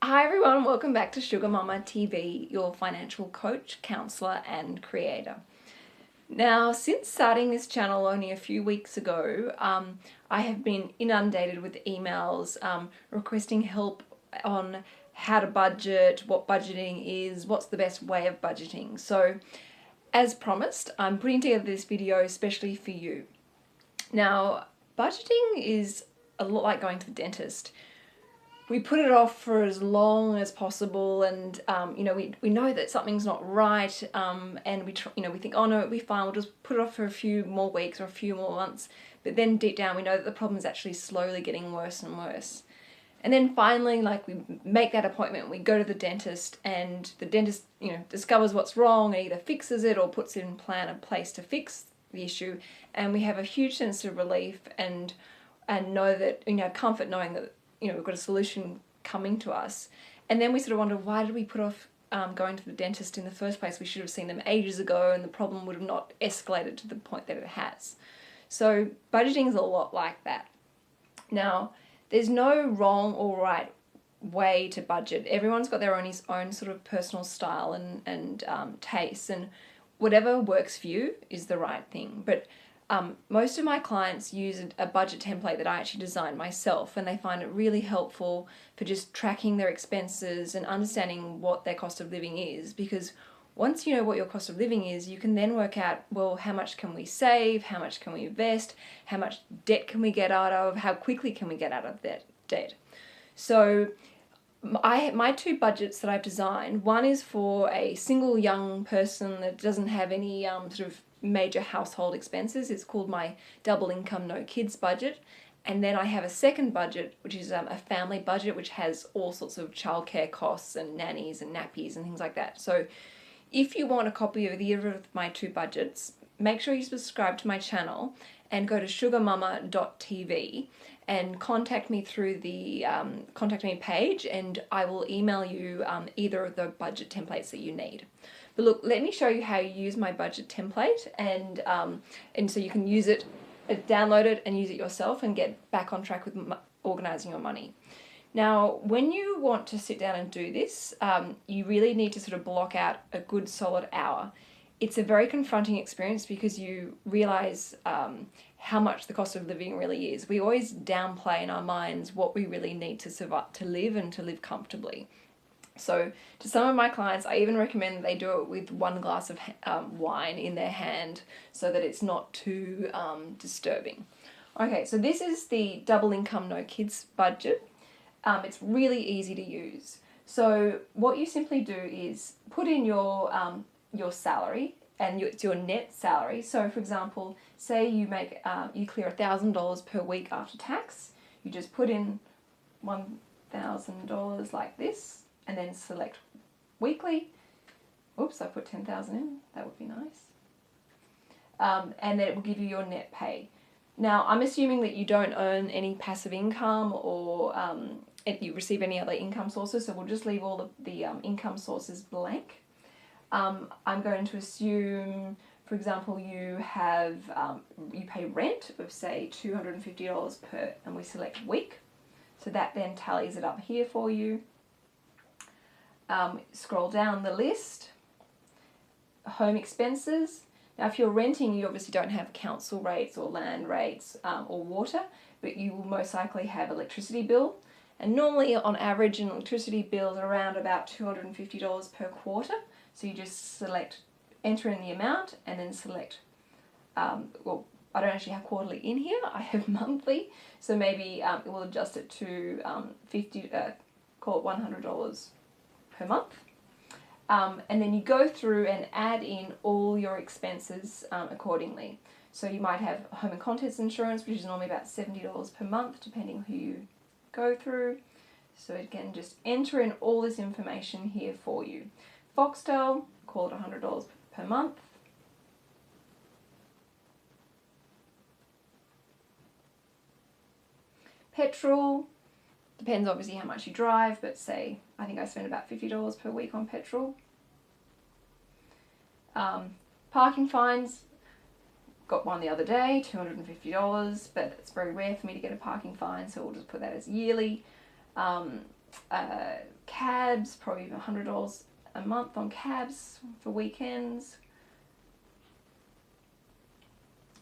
Hi everyone, welcome back to Sugar Mama TV, your financial coach, counselor and creator. Now, since starting this channel only a few weeks ago, I have been inundated with emails requesting help on how to budget, what budgeting is, what's the best way of budgeting. So, as promised, I'm putting together this video especially for you. Now, budgeting is a lot like going to the dentist. We put it off for as long as possible, and we know that something's not right, and we think, oh no, it'll be fine, we'll just put it off for a few more weeks or a few more months. But then deep down we know that the problem is actually slowly getting worse and worse. And then finally, we make that appointment, we go to the dentist, and the dentist discovers what's wrong and either fixes it or puts in place to fix the issue, and we have a huge sense of relief and know that, comfort knowing that we've got a solution coming to us. And then we sort of wonder, why did we put off going to the dentist in the first place? We should have seen them ages ago and the problem would have not escalated to the point that it has. So budgeting is a lot like that. Now, there's no wrong or right way to budget. Everyone's got their own sort of personal style and tastes, and whatever works for you is the right thing. But most of my clients use a budget template that I actually designed myself, and they find it really helpful for just tracking their expenses and understanding what their cost of living is, because once you know what your cost of living is, you can then work out, well, how much can we save, how much can we invest, how much debt can we get out of, how quickly can we get out of that debt. So my two budgets that I've designed, one is for a single young person that doesn't have any sort of major household expenses. It's called my double income no kids budget. And then I have a second budget, which is a family budget, which has all sorts of childcare costs and nannies and nappies and things like that. So if you want a copy of either of my two budgets, make sure you subscribe to my channel and go to sugarmama.tv and contact me through the contact me page, and I will email you either of the budget templates that you need. But look, let me show you how you use my budget template, and so you can use it, download it and use it yourself and get back on track with organizing your money. Now, when you want to sit down and do this, you really need to sort of block out a good solid hour. It's a very confronting experience because you realize how much the cost of living really is. We always downplay in our minds what we really need to survive, to live and to live comfortably. So to some of my clients, I even recommend that they do it with one glass of wine in their hand so that it's not too disturbing. Okay, so this is the double income no kids budget. It's really easy to use. So what you simply do is put in your salary, and it's your net salary. So for example, say you make you clear $1,000 per week after tax. You just put in $1,000 like this, and then select weekly. Oops, I put 10,000 in. That would be nice. And then it will give you your net pay. Now, I'm assuming that you don't earn any passive income or if you receive any other income sources, so we'll just leave all the income sources blank. I'm going to assume, for example, you pay rent of say $250 per, and we select week. So that then tallies it up here for you. Scroll down the list. Home expenses. Now, if you're renting, you obviously don't have council rates or land rates or water, but you will most likely have electricity bill. And normally, on average, an electricity bill is around about $250 per quarter. So you just select, enter in the amount, and then select, well, I don't actually have quarterly in here, I have monthly. So maybe it will adjust it to call it $100 per month. And then you go through and add in all your expenses accordingly. So you might have home and contents insurance, which is normally about $70 per month, depending who you go through. So again, just enter in all this information here for you. Foxtel, call it $100 per month. Petrol, depends obviously how much you drive, but say, I think I spend about $50 per week on petrol. Parking fines, got one the other day, $250, but it's very rare for me to get a parking fine, so we'll just put that as yearly. Cabs, probably $100 a month on cabs for weekends.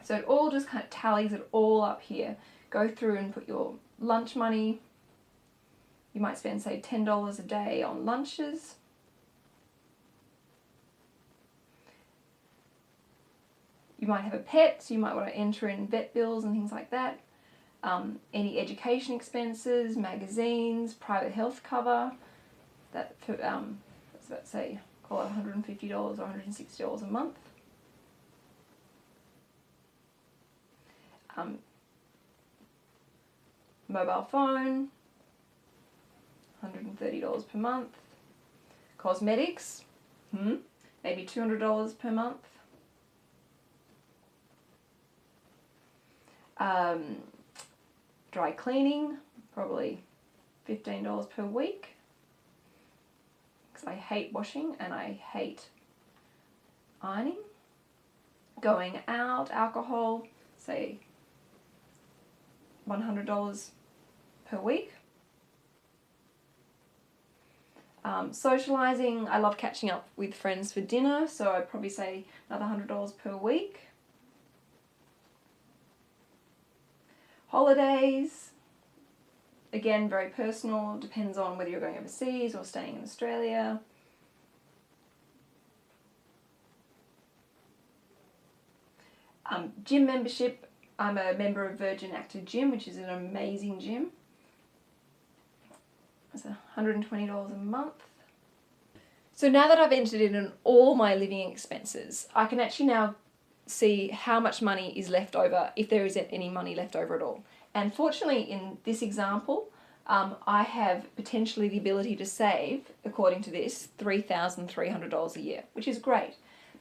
So it all just kind of tallies it all up here. Go through and put your lunch money. You might spend, say, $10 a day on lunches. You might have a pet, so you might want to enter in vet bills and things like that. Any education expenses, magazines, private health cover. That for, let's say, call it $150 or $160 a month. Mobile phone, $130 per month. Cosmetics, maybe $200 per month. Dry cleaning, probably $15 per week, because I hate washing and I hate ironing. Going out, alcohol, say $100 per week. Socializing, I love catching up with friends for dinner, so I'd probably say another $100 per week. Holidays, again, very personal, depends on whether you're going overseas or staying in Australia. Gym membership, I'm a member of Virgin Active Gym, which is an amazing gym. It's $120 a month. So now that I've entered in all my living expenses, I can actually now see how much money is left over, if there isn't any money left over at all. And fortunately in this example, I have potentially the ability to save, according to this, $3,300 a year, which is great.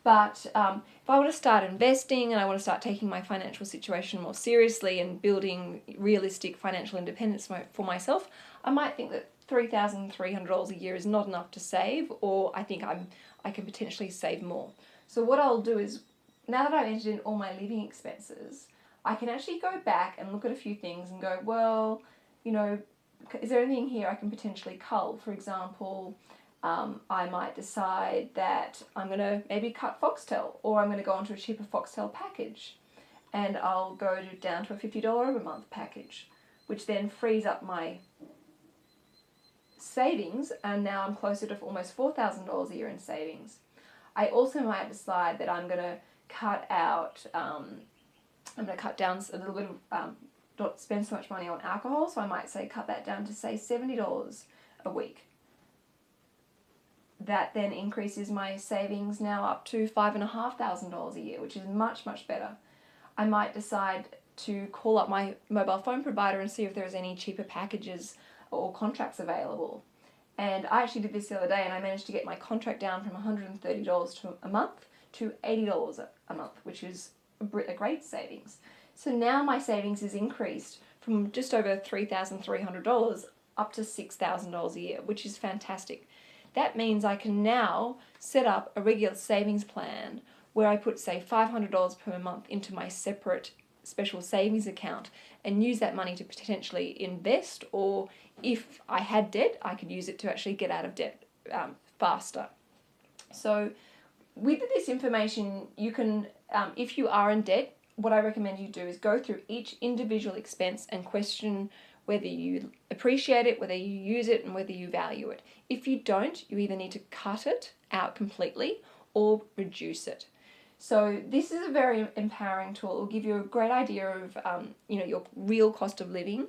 But if I want to start investing and I want to start taking my financial situation more seriously and building realistic financial independence for myself, I might think that $3,300 a year is not enough to save, or I think I can potentially save more. So what I'll do is, now that I've entered in all my living expenses, I can actually go back and look at a few things and go, well, you know, is there anything here I can potentially cull? For example, I might decide that I'm going to maybe cut Foxtel, or I'm going to go onto a cheaper Foxtel package, and I'll go down to a $50 a month package, which then frees up my savings, and now I'm closer to almost $4,000 a year in savings. I also might decide that I'm going to cut out, I'm going to cut down a little bit of, not spend so much money on alcohol, so I might say cut that down to, say, $70 a week. That then increases my savings now up to $5,500 a year, which is much, much better. I might decide to call up my mobile phone provider and see if there's any cheaper packages or contracts available. And I actually did this the other day, and I managed to get my contract down from $130 a month to $80 a month, which is a great savings. So now my savings is increased from just over $3,300 up to $6,000 a year, which is fantastic. That means I can now set up a regular savings plan where I put, say, $500 per month into my separate special savings account and use that money to potentially invest, or if I had debt, I could use it to actually get out of debt faster. So with this information, you can, if you are in debt, what I recommend you do is go through each individual expense and question whether you appreciate it, whether you use it, and whether you value it. If you don't, you either need to cut it out completely or reduce it. So this is a very empowering tool. It will give you a great idea of your real cost of living,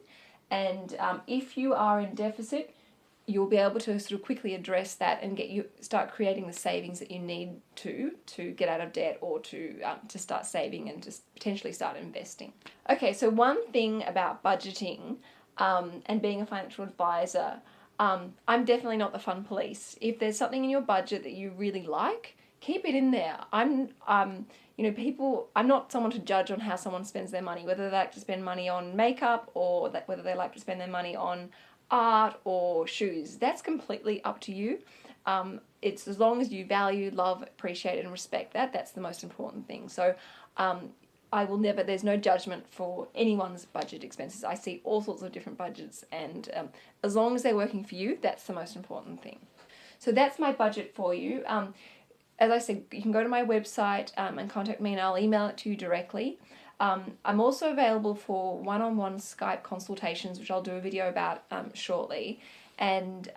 and if you are in deficit, you'll be able to sort of quickly address that and start creating the savings that you need to get out of debt, or to start saving and just potentially start investing. Okay, so one thing about budgeting and being a financial advisor, I'm definitely not the fun police. If there's something in your budget that you really like, keep it in there. I'm not someone to judge on how someone spends their money, whether they like to spend money on makeup or whether they like to spend their money on art or shoes. That's completely up to you. It's as long as you value, love, appreciate, and respect that. That's the most important thing. So there's no judgment for anyone's budget expenses. I see all sorts of different budgets, and as long as they're working for you, that's the most important thing. So that's my budget for you. As I said, you can go to my website and contact me, and I'll email it to you directly. I'm also available for one-on-one Skype consultations, which I'll do a video about shortly. And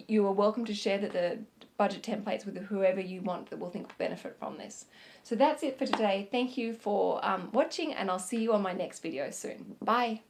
you are welcome to share the budget templates with whoever you want that will think will benefit from this. So that's it for today. Thank you for watching, and I'll see you on my next video soon. Bye.